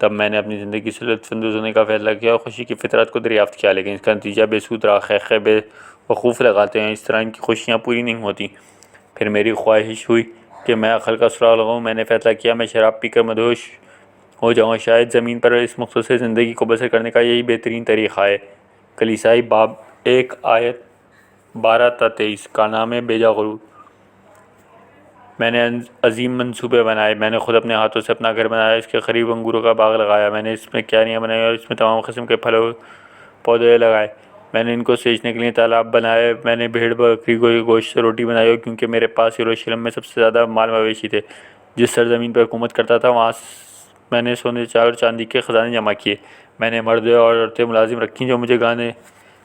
تب میں نے اپنی زندگی سے لطف اندوز ہونے کا فیصلہ کیا اور خوشی کی فطرت کو دریافت کیا، لیکن اس کا نتیجہ بے سود رہا۔ خے بے وقوف لگاتے ہیں، اس طرح ان کی خوشیاں پوری نہیں ہوتی۔ پھر میری خواہش ہوئی کہ میں عقل کا سراغ لگاؤں۔ میں نے فیصلہ کیا میں شراب پی کر مدہوش ہو جاؤں۔ شاید زمین پر اس مختصر زندگی کو بسر کرنے کا یہی بہترین طریقہ ہے۔ کلیسائی باب 1 آیت 12 تا 23۔ کارنامے بے جا غرور۔ میں نے عظیم منصوبے بنائے۔ میں نے خود اپنے ہاتھوں سے اپنا گھر بنایا، اس کے قریب انگوروں کا باغ لگایا۔ میں نے اس میں کیاریاں بنائی اور اس میں تمام قسم کے پھل پودے لگائے۔ میں نے ان کو سینچنے کے لیے تالاب بنائے۔ میں نے بھیڑ بکری کے گوشت سے روٹی بنائی، اور کیونکہ میرے پاس یروشلم میں سب سے زیادہ مال مویشی تھے، جس سرزمین پر حکومت کرتا تھا، وہاں میں نے سونے اور چاندی کے خزانے جمع کیے۔ میں نے مرد اور عورتیں ملازم رکھیں جو مجھے گانے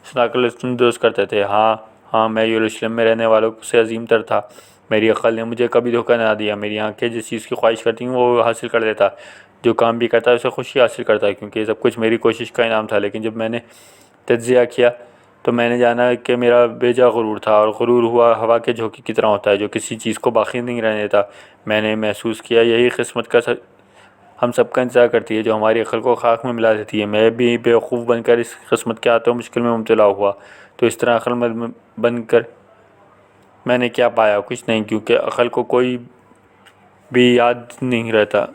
سنا کر لطف اندوز کرتے تھے۔ ہاں میں یروشلم میں رہنے والوں سے عظیم تر تھا۔ میری عقل نے مجھے کبھی دھوکہ نہ دیا۔ میری آنکھیں جس چیز کی خواہش کرتی ہیں وہ حاصل کر لیتا۔ جو کام بھی کرتا ہے اسے خوشی حاصل کرتا ہے، کیونکہ یہ سب کچھ میری کوشش کا انعام تھا۔ لیکن جب میں نے تجزیہ کیا تو میں نے جانا کہ میرا بے جا غرور تھا، اور غرور ہوا کے جھونکے کی طرح ہوتا ہے جو کسی چیز کو باقی نہیں رہنے دیتا۔ میں نے محسوس کیا یہی قسمت کا ہم سب کا انتظار کرتی ہے، جو ہماری عقل کو خاک میں ملا دیتی ہے۔ میں بھی بیوقوف بن کر اس قسمت کے ہاتھوں مشکل میں مبتلا ہوا، تو اس طرح عقل مند بن کر میں نے کیا پایا؟ کچھ نہیں، کیونکہ عقل کو کوئی بھی یاد نہیں رہتا،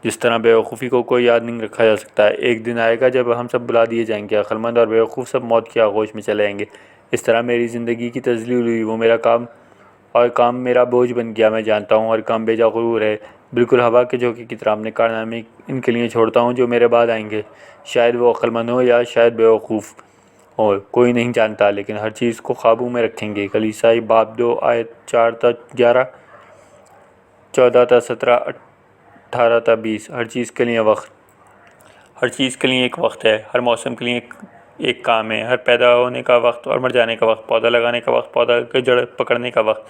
جس طرح بیوقوفی کو کوئی یاد نہیں رکھا جا سکتا۔ ایک دن آئے گا جب ہم سب بلا دیے جائیں گے، عقل مند اور بیوقوف سب موت کی آغوش میں چلے جائیں گے۔ اس طرح میری زندگی کی تذلیل ہوئی، وہ میرا کام میرا بوجھ بن گیا۔ میں جانتا ہوں ہر کام بے جا غرور ہے، بالکل ہوا کے جھونکے کی طرح۔ اپنے کارنامے ان کے لیے چھوڑتا ہوں جو میرے بعد آئیں گے، شاید وہ عقل مند ہو یا شاید بیوقوف ہو، کوئی نہیں جانتا، لیکن ہر چیز کو قابو میں رکھیں گے۔ کلیسائی باب 2 آیت 4 تا 11، 14 تا 17، 18 تا 20۔ ہر چیز کے لیے وقت۔ ہر چیز کے لیے ایک وقت ہے، ہر موسم کے لیے ایک کام ہے۔ ہر پیدا ہونے کا وقت اور مر جانے کا وقت، پودا لگانے کا وقت، پودا کے جڑ پکڑنے کا وقت،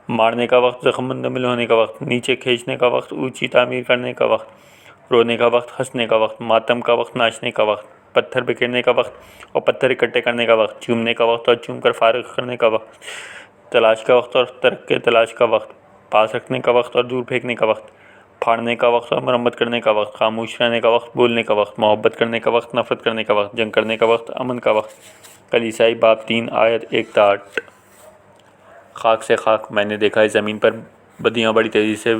مارنے کا وقت، زخم مندمل ہونے کا وقت، نیچے کھینچنے کا وقت، اونچی تعمیر کرنے کا وقت، رونے کا وقت، ہنسنے کا وقت، ماتم کا وقت، ناچنے کا وقت، پتھر بکھیرنے کا وقت اور پتھر اکٹھے کرنے کا وقت، چومنے کا وقت اور چوم کر فارغ کرنے کا وقت، تلاش کا وقت اور ترک کے تلاش کا وقت، پاس رکھنے کا وقت اور دور پھینکنے کا وقت، پھاڑنے کا وقت اور مرمت کرنے کا وقت، خاموش رہنے کا وقت، بولنے کا وقت، محبت کرنے کا وقت، نفرت کرنے کا وقت، جنگ کرنے کا وقت، امن کا وقت۔ کلیسائی باب 3 آیت 1 تا 8۔ خاک سے خاک۔ میں نے دیکھا اس زمین پر بدیاں بڑی تیزی سے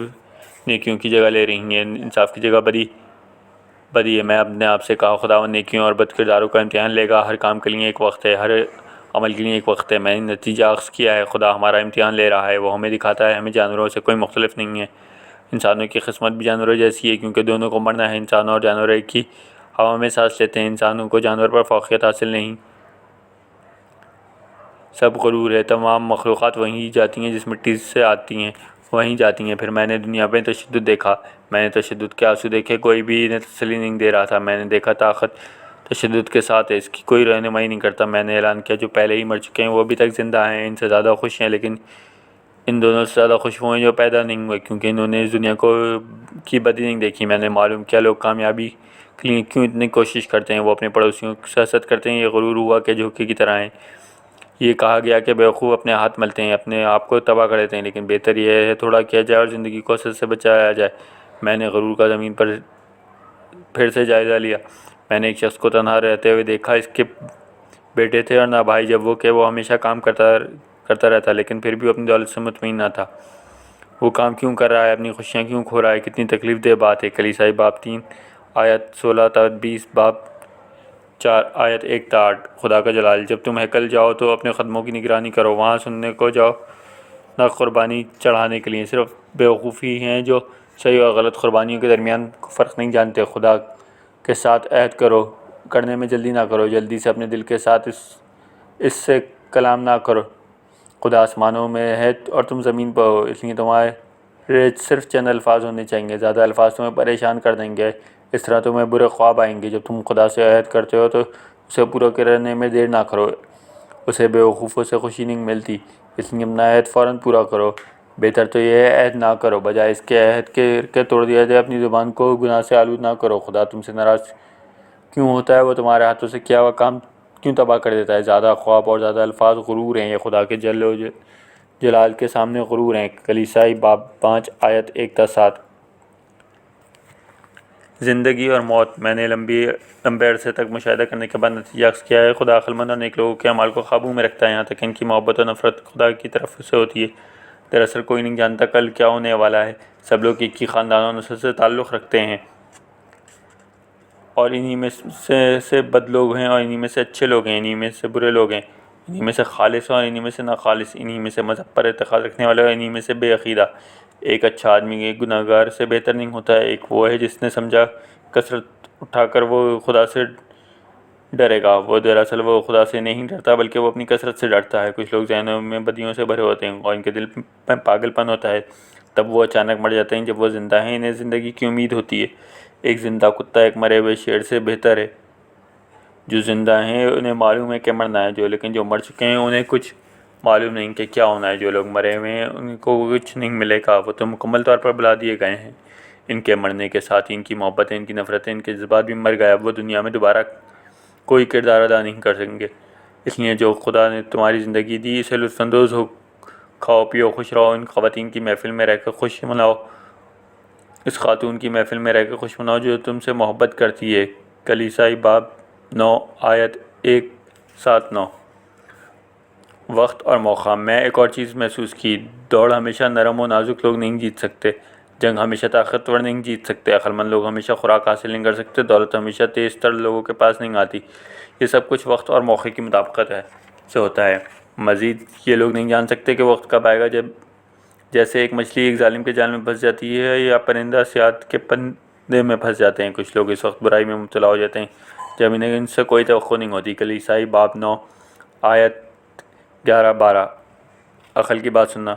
نیکیوں کی جگہ لے رہی ہیں، انصاف کی جگہ بدی ہے۔ میں اپنے آپ سے کہا خداوند نیکیوں اور بد کرداروں کا امتحان لے گا۔ ہر کام کے لیے ایک وقت ہے، ہر عمل کے لیے ایک وقت ہے۔ میں نے نتیجہ اخذ کیا ہے، خدا ہمارا امتحان لے رہا ہے۔ وہ ہمیں دکھاتا ہے ہمیں جانوروں سے کوئی مختلف نہیں ہے۔ انسانوں کی قسمت بھی جانوروں جیسی ہے، کیونکہ دونوں کو مرنا ہے۔ انسانوں اور جانور ایک ہی ہوا میں سانس لیتے ہیں۔ انسانوں کو جانور پر فوقیت حاصل نہیں، سب غرور ہے۔ تمام مخلوقات وہیں جاتی ہیں، جس مٹی سے آتی ہیں وہیں جاتی ہیں۔ پھر میں نے دنیا میں تشدد دیکھا۔ میں نے تشدد کے آنسو دیکھے، کوئی بھی انہیں تسلی نہیں دے رہا تھا۔ میں نے دیکھا تشدد کے ساتھ ہے، اس کی کوئی رہنمائی نہیں کرتا۔ میں نے اعلان کیا جو پہلے ہی مر چکے ہیں وہ ابھی تک زندہ ہیں، ان سے زیادہ خوش ہیں، لیکن ان دونوں سے زیادہ خوش وہ ہیں جو پیدا نہیں ہوئے، کیونکہ انہوں نے اس دنیا کی بدی نہیں دیکھی۔ میں نے معلوم کیا لوگ کامیابی کے لیے کیوں اتنی کوشش کرتے ہیں، وہ اپنے پڑوسیوں سے حسد کرتے ہیں، یہ غرور ہوا کہ جھوکے کی طرح ہیں۔ یہ کہا گیا کہ بیوقوف اپنے ہاتھ ملتے ہیں، اپنے آپ کو تباہ کر دیتے ہیں، لیکن بہتر یہ ہے تھوڑا کیا جائے اور زندگی کو حسد سے بچایا جائے۔ میں نے غرور کا زمین پر پھر سے جائزہ لیا۔ میں نے ایک شخص کو تنہا رہتے ہوئے دیکھا، اس کے بیٹے تھے اور نہ بھائی، جب وہ ہمیشہ کام کرتا رہتا، لیکن پھر بھی وہ اپنی دولت سے مطمئن نہ تھا۔ وہ کام کیوں کر رہا ہے، اپنی خوشیاں کیوں کھو رہا ہے؟ کتنی تکلیف دہ بات ہے۔ کلیسائی باب 3 آیت 16 تا 20، باب 4 آیت 1 تا 8۔ خدا کا جلال۔ جب تم ہیکل جاؤ تو اپنے قدموں کی نگرانی کرو، وہاں سننے کو جاؤ نہ قربانی چڑھانے کے لیے۔ صرف بیوقوفی ہیں جو صحیح اور غلط قربانیوں کے درمیان فرق نہیں جانتے۔ خدا کے ساتھ عہد کرنے میں جلدی نہ کرو، جلدی سے اپنے دل کے ساتھ اس سے کلام نہ کرو۔ خدا آسمانوں میں ہے اور تم زمین پر ہو، اس لیے تمہارے صرف چند الفاظ ہونے چاہیے۔ زیادہ الفاظ تمہیں پریشان کر دیں گے، اس طرح تمہیں برے خواب آئیں گے۔ جب تم خدا سے عہد کرتے ہو تو اسے پورا کرنے میں دیر نہ کرو، اسے بیوقوفوں سے خوشی نہیں ملتی، اس لیے اپنا عہد فوراً پورا کرو۔ بہتر تو یہ ہے عہد نہ کرو، بجائے اس کے عہد کے توڑ دیا جائے۔ اپنی زبان کو گناہ سے آلود نہ کرو۔ خدا تم سے ناراض کیوں ہوتا ہے؟ وہ تمہارے ہاتھوں سے کیا ہوا کام کیوں تباہ کر دیتا ہے؟ زیادہ خواب اور زیادہ الفاظ غرور ہیں، یہ خدا کے جلال کے سامنے غرور ہیں۔ کلیسائی باب 5 آیت 1 تا 7۔ زندگی اور موت۔ میں نے لمبے عرصے تک مشاہدہ کرنے کے بعد نتیجہ اخذ کیا ہے، خدا عقلمند اور نیک لوگوں کے اعمال کو قابو میں رکھتا ہے، یہاں تک کہ ان کی محبت اور نفرت خدا کی طرف سے ہوتی ہے۔ دراصل کوئی نہیں جانتا کل کیا ہونے والا ہے۔ سب لوگ ایک ہی خاندان اور نسل سے تعلق رکھتے ہیں، اور انہی میں سے بد لوگ ہیں اور انہی میں سے اچھے لوگ ہیں، انہی میں سے برے لوگ ہیں، انہی میں سے خالص اور انہی میں سے ناخالص، انہی میں سے مذہب پر اعتقاد رکھنے والے اور انہی میں سے بے عقیدہ۔ ایک اچھا آدمی ایک گناہگار سے بہتر نہیں ہوتا۔ ایک وہ ہے جس نے سمجھا کثرت اٹھا کر وہ خدا سے ڈرے گا، دراصل وہ خدا سے نہیں ڈرتا بلکہ وہ اپنی کثرت سے ڈرتا ہے۔ کچھ لوگ ذہنوں میں بدیوں سے بھرے ہوتے ہیں اور ان کے دل میں پاگل پن ہوتا ہے، تب وہ اچانک مر جاتے ہیں۔ جب وہ زندہ ہیں انہیں زندگی کی امید ہوتی ہے۔ ایک زندہ کتا ایک مرے ہوئے شیر سے بہتر ہے۔ جو زندہ ہیں انہیں معلوم ہے کہ مرنا ہے، لیکن جو مر چکے ہیں انہیں کچھ معلوم نہیں کہ کیا ہونا ہے۔ جو لوگ مرے ہوئے ہیں ان کو کچھ نہیں ملے گا، وہ تو مکمل طور پر بھلا دیے گئے ہیں۔ ان کے مرنے کے ساتھ ہی ان کی محبتیں، ان کی نفرتیں، ان کے جذبات بھی مر گئے۔ اب وہ دنیا میں دوبارہ کوئی کردار ادا نہیں کر سکیں گے۔ اس لیے جو خدا نے تمہاری زندگی دی، اسے لطف اندوز ہو، کھاؤ پیو، خوش رہو۔ ان خواتین کی محفل میں رہ کر خوش مناؤ، اس خاتون کی محفل میں رہ کر خوش مناؤ جو تم سے محبت کرتی ہے۔ کلیسائی باب 9 آیت 1 7 9۔ وقت اور موقع۔ میں ایک اور چیز محسوس کی، دوڑ ہمیشہ نرم و نازک لوگ نہیں جیت سکتے، جنگ ہمیشہ طاقتور نہیں جیت سکتے، عقلمند لوگ ہمیشہ خوراک حاصل نہیں کر سکتے، دولت ہمیشہ تیز تر لوگوں کے پاس نہیں آتی۔ یہ سب کچھ وقت اور موقع کی مطابقت سے ہوتا ہے۔ مزید یہ لوگ نہیں جان سکتے کہ وقت کب آئے گا، جیسے ایک مچھلی ایک ظالم کے جال میں پھنس جاتی ہے یا پرندہ صیاد کے پندے میں پھنس جاتے ہیں۔ کچھ لوگ اس وقت برائی میں مبتلا ہو جاتے ہیں جب انہیں ان سے کوئی توقع نہیں ہوتی۔ کلیسائی باب 9 آیت 11 12۔ عقل کی بات سننا۔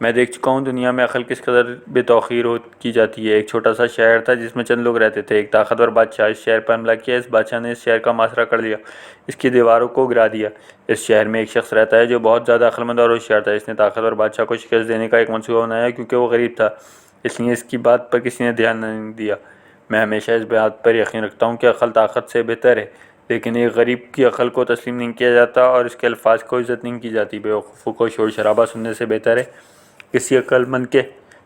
میں دیکھ چکا ہوں دنیا میں عقل کس قدر بے توقیر کی جاتی ہے۔ ایک چھوٹا سا شہر تھا جس میں چند لوگ رہتے تھے۔ ایک طاقتور بادشاہ اس شہر پر حملہ کیا۔ اس بادشاہ نے اس شہر کا محاصرہ کر لیا، اس کی دیواروں کو گرا دیا۔ اس شہر میں ایک شخص رہتا ہے جو بہت زیادہ عقلمند اور ہوشیار تھا۔ اس نے طاقتور بادشاہ کو شکست دینے کا ایک منصوبہ بنایا، کیونکہ وہ غریب تھا اس لیے اس کی بات پر کسی نے دھیان نہیں دیا۔ میں ہمیشہ اس بات پر یقین رکھتا ہوں کہ عقل طاقت سے بہتر ہے، لیکن ایک غریب کی عقل کو تسلیم نہیں کیا جاتا اور اس کے الفاظ کو عزت نہیں کی جاتی۔ بیوقوفوں کو شور شرابہ سننے سے بہتر ہے کسی عقل مند کے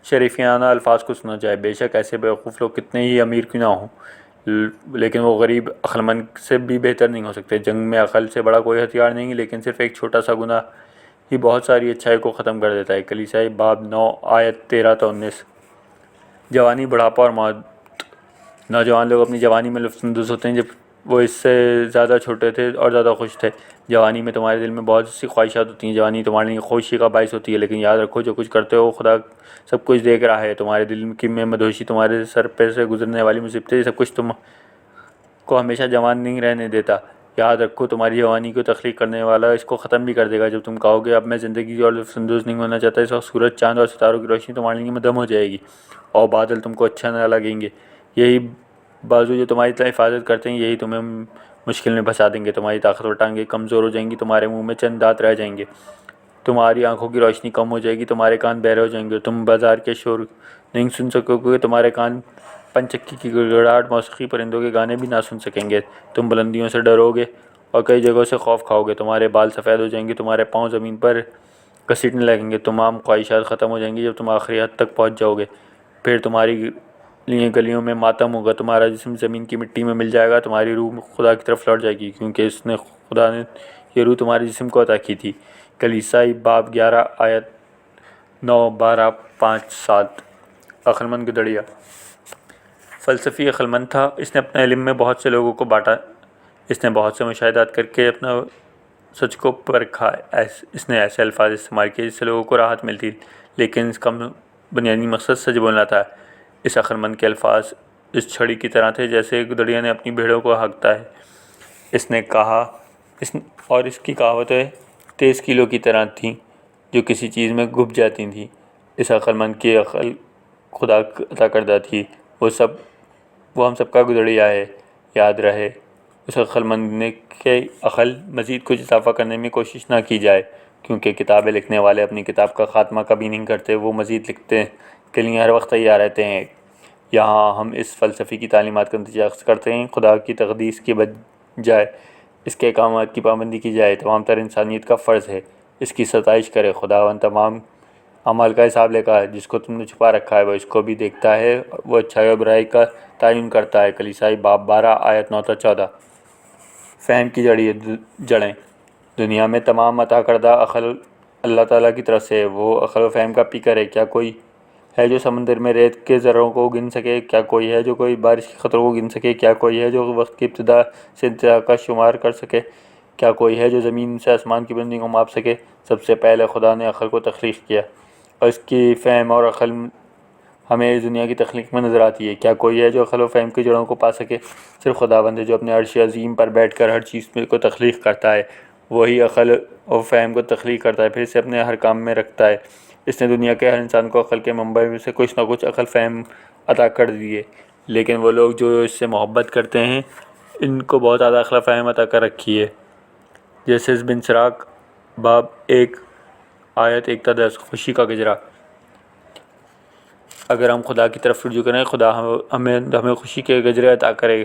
شریفانہ الفاظ کو سنا جائے۔ بے شک ایسے بیوقوف لوگ کتنے ہی امیر کیوں نہ ہوں، لیکن وہ غریب عقلمند سے بھی بہتر نہیں ہو سکتے۔ جنگ میں عقل سے بڑا کوئی ہتھیار نہیں، لیکن صرف ایک چھوٹا سا گناہ ہی بہت ساری اچھائی کو ختم کر دیتا ہے۔ کلیسائی باب 9 آیت 13 تا 19۔ جوانی، بڑھاپا اور موت۔ نوجوان لوگ اپنی جوانی میں لطف اندوز ہوتے ہیں جب وہ اس سے زیادہ چھوٹے تھے اور زیادہ خوش تھے۔ جوانی میں تمہارے دل میں بہت سی خواہشات ہوتی ہیں، جوانی تمہارے لیے خوشی کا باعث ہوتی ہے، لیکن یاد رکھو جو کچھ کرتے ہو خدا سب کچھ دیکھ رہا ہے۔ تمہارے دل میں مدہوشی، تمہارے سر پہ سے گزرنے والی مصیبتیں، یہ سب کچھ تم کو ہمیشہ جوان نہیں رہنے دیتا۔ یاد رکھو تمہاری جوانی کو تخلیق کرنے والا اس کو ختم بھی کر دے گا۔ جب تم کہو گے اب میں زندگی اور لطف اندوز نہیں ہونا چاہتا، اس وقت سورج، چاند اور ستاروں کی روشنی تمہارے لیے مدھم ہو جائے گی اور بادل تم کو اچھا نہ لگیں گے۔ یہی بازو جو تمہاری حفاظت کرتے ہیں یہی تمہیں مشکل میں پھنسا دیں گے. تمہاری طاقتور ٹانگیں کمزور ہو جائیں گی, تمہارے منہ میں چند دانت رہ جائیں گے, تمہاری آنکھوں کی روشنی کم ہو جائے گی, تمہارے کان بہرے ہو جائیں گے, تم بازار کے شور نہیں سن سکو گے, تمہارے کان پنچکی کی گڑگڑاہٹ, موسیقی, پرندوں کے گانے بھی نہ سن سکیں گے. تم بلندیوں سے ڈرو گے اور کئی جگہوں سے خوف کھاؤ گے. تمہارے بال سفید ہو جائیں گے, تمہارے پاؤں زمین پر گھسیٹنے لگیں گے, تمام خواہشات ختم ہو جائیں گی جب تم آخری حد تک پہنچ جاؤ گے. پھر تمہاری لیے گلیوں میں ماتم ہوگا, تمہارا جسم زمین کی مٹی میں مل جائے گا, تمہاری روح خدا کی طرف لوٹ جائے گی, کیونکہ خدا نے یہ روح تمہارے جسم کو عطا کی تھی. کلیسائی باب 11 آیت 9, 12, 5, 7. عقلمند گدڑیا. فلسفی عقلمند تھا. اس نے اپنے علم میں بہت سے لوگوں کو بانٹا. اس نے بہت سے مشاہدات کر کے اپنا سچ کو پرکھا. اس نے ایسے الفاظ استعمال کیے جس سے لوگوں کو راحت ملتی, لیکن اس کا بنیادی مقصد سچ بولنا تھا. اس عقلمند کے الفاظ اس چھڑی کی طرح تھے جیسے گدڑیا نے اپنی بھیڑوں کو ہانکتا ہے. اس نے کہا اور اس کی کہاوتیں تیز کیلوں کی طرح تھیں جو کسی چیز میں گھپ جاتی تھیں. اس عقلمند کی عقل خدا عطا کردہ تھی. وہ ہم سب کا گدڑیا ہے. یاد رہے اس عقلمند نے کہ عقل مزید کچھ اضافہ کرنے میں کوشش نہ کی جائے, کیونکہ کتابیں لکھنے والے اپنی کتاب کا خاتمہ کبھی نہیں کرتے. وہ مزید لکھتے کے لیے ہر وقت تیار رہتے ہیں. یہاں ہم اس فلسفی کی تعلیمات کا نتیجہ اخذ کرتے ہیں. خدا کی تقدیس کی بجائے اس کے احکامات کی پابندی کی جائے. تمام تر انسانیت کا فرض ہے اس کی ستائش کرے. خداوند تمام اعمال کا حساب لے کر جس کو تم نے چھپا رکھا ہے وہ اس کو بھی دیکھتا ہے. وہ اچھائی اور برائی کا تعین کرتا ہے. کلیسائی باب 12 آیت 9 تا 14. فہم کی جڑیں. دنیا میں تمام عطا کردہ عقل اللہ تعالیٰ کی طرف سے ہے. وہ عقل و فہم کا پیکر ہے. کیا کوئی ہے جو سمندر میں ریت کے ذروں کو گن سکے؟ کیا کوئی ہے جو کوئی بارش کے قطروں کو گن سکے؟ کیا کوئی ہے جو وقت کی ابتدا سے انتہا کا شمار کر سکے؟ کیا کوئی ہے جو زمین سے آسمان کی بلندی کو ماپ سکے؟ سب سے پہلے خدا نے عقل کو تخلیق کیا اور اس کی فہم اور عقل ہمیں اس دنیا کی تخلیق میں نظر آتی ہے. کیا کوئی ہے جو عقل و فہم کی جڑوں کو پا سکے؟ صرف خداوند ہے جو اپنے عرش عظیم پر بیٹھ کر ہر چیز کو تخلیق کرتا ہے. وہی عقل و فہم کو تخلیق کرتا ہے پھر اسے اپنے ہر کام میں رکھتا ہے. اس نے دنیا کے ہر انسان کو عقل کے منبع میں سے کچھ نہ کچھ عقل فہم عطا کر دیے, لیکن وہ لوگ جو اس سے محبت کرتے ہیں ان کو بہت زیادہ عقل فہم عطا کر رکھی ہے. جیسے بن سراق باب 1 آیت 1 تا 10. خوشی کا گجرا. اگر ہم خدا کی طرف رجوع کریں خدا ہمیں خوشی کے گجرے عطا کرے.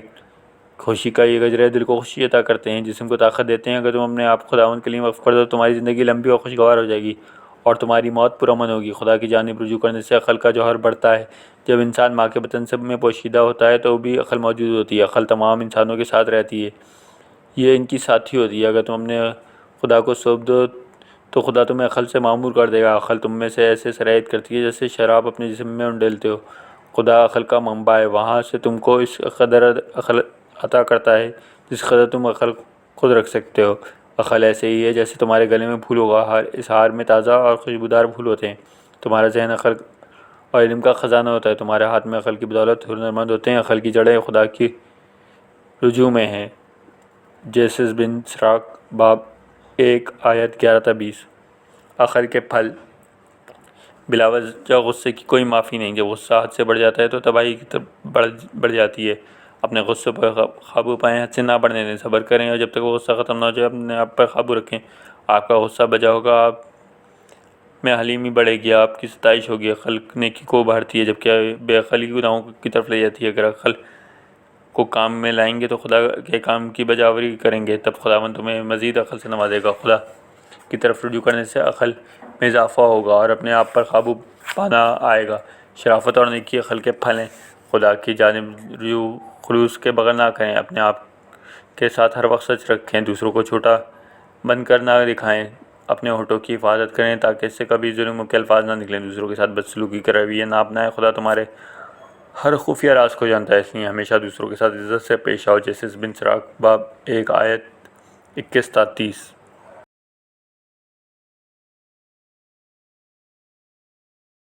خوشی کا یہ گجرے دل کو خوشی عطا کرتے ہیں, جسم کو طاقت دیتے ہیں. اگر تم اپنے آپ خداوند کے لیے وقف کر دو تو تمہاری زندگی لمبی اور خوشگوار ہو جائے گی اور تمہاری موت پرامن ہوگی. خدا کی جانب رجوع کرنے سے عقل کا جوہر بڑھتا ہے. جب انسان ماں کے بطن میں پوشیدہ ہوتا ہے تو بھی عقل موجود ہوتی ہے. عقل تمام انسانوں کے ساتھ رہتی ہے, یہ ان کی ساتھی ہوتی ہے. اگر تم اپنے خدا کو سونپ دو تو خدا تمہیں عقل سے معمور کر دے گا. عقل تم میں سے ایسے سرایت کرتی ہے جیسے شراب اپنے جسم میں انڈیلتے ہو. خدا عقل کا منبع ہے, وہاں سے تم کو اس قدر عقل عطا کرتا ہے جس قدر تم عقل خود رکھ سکتے ہو. عقل ایسے ہی ہے جیسے تمہارے گلے میں پھول ہوگا. اس ہار میں تازہ اور خوشبودار پھول ہوتے ہیں. تمہارا ذہن عقل اور علم کا خزانہ ہوتا ہے. تمہارے ہاتھ میں عقل کی بدولت ہنرمند ہوتے ہیں. عقل کی جڑیں خدا کی رجوع میں ہیں. جیسے بن سراق باب 1 آیت 11 تا 20. عقل کے پھل. بلا وجہ غصے کی کوئی معافی نہیں. جب غصہ حد سے بڑھ جاتا ہے تو تباہی کی طرف بڑھ جاتی ہے. اپنے غصے پر قابو پائیں, حد سے نہ بڑھنے دیں. صبر کریں اور جب تک وہ غصہ ختم نہ ہو جائے اپنے آپ پر قابو رکھیں. آپ کا غصہ بجا ہوگا, آپ میں حلیمی بڑھے گی, آپ کی ستائش ہوگی. عقل نیکی کو ابھارتی ہے جبکہ بے عقلی گناہوں کی طرف لے جاتی ہے. اگر عقل کو کام میں لائیں گے تو خدا کے کام کی بجاوری کریں گے, تب خداوند تمہیں مزید عقل سے نوازے گا. خدا کی طرف رجوع کرنے سے عقل میں اضافہ ہوگا اور اپنے آپ پر قابو پانا آئے گا. شرافت اور نیکی عقل کے پھل ہیں. خدا کی جانب رجوع خلوص کے بغیر نہ کریں. اپنے آپ کے ساتھ ہر وقت سچ رکھیں. دوسروں کو چھوٹا بن کر نہ دکھائیں. اپنے ہونٹوں کی حفاظت کریں تاکہ اس سے کبھی ظلم کے الفاظ نہ نکلیں. دوسروں کے ساتھ بدسلوکی کا رویہ نہ اپنائیں. خدا تمہارے ہر خفیہ راز کو جانتا ہے, اس لیے ہمیشہ دوسروں کے ساتھ عزت سے پیش آؤ. جیسے بن سراق باب 1 آیت 21 تا 30.